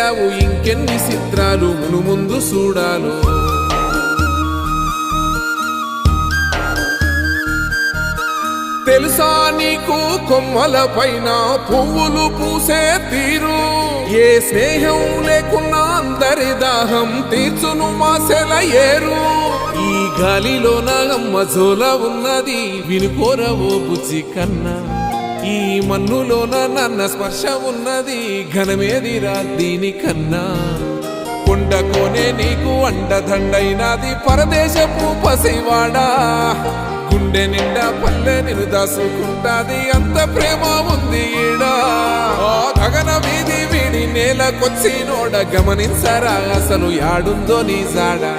చేశావు ఇంకెన్ని చిత్రాలు మును ముందు చూడాలు. తెలుసా నీకు కొమ్మల పైన పువ్వులు పూసే తీరు, ఏ స్నేహం లేకున్నా అందరి దాహం తీర్చును మాసెల ఏరు. ఈ గాలిలోన అమ్మ జోల ఉన్నది వినుకోరవో బుజ్జి కన్నా, ఈ మన్నులోన నన్న స్పర్శ ఉన్నది ఘనమేదిరా దీనికన్నా. కొండకోనే నీకు అండదండైనది పరదేశపు పసివాడా, గుండె నిండా పల్లె నిన్ను దాసుకుంటాది అంత ప్రేమ ఉంది ఈడా. గగన వీధి వీడి నేలకొచ్చినోడ గమనించరా అసలు యాడుందో నీ జాడా.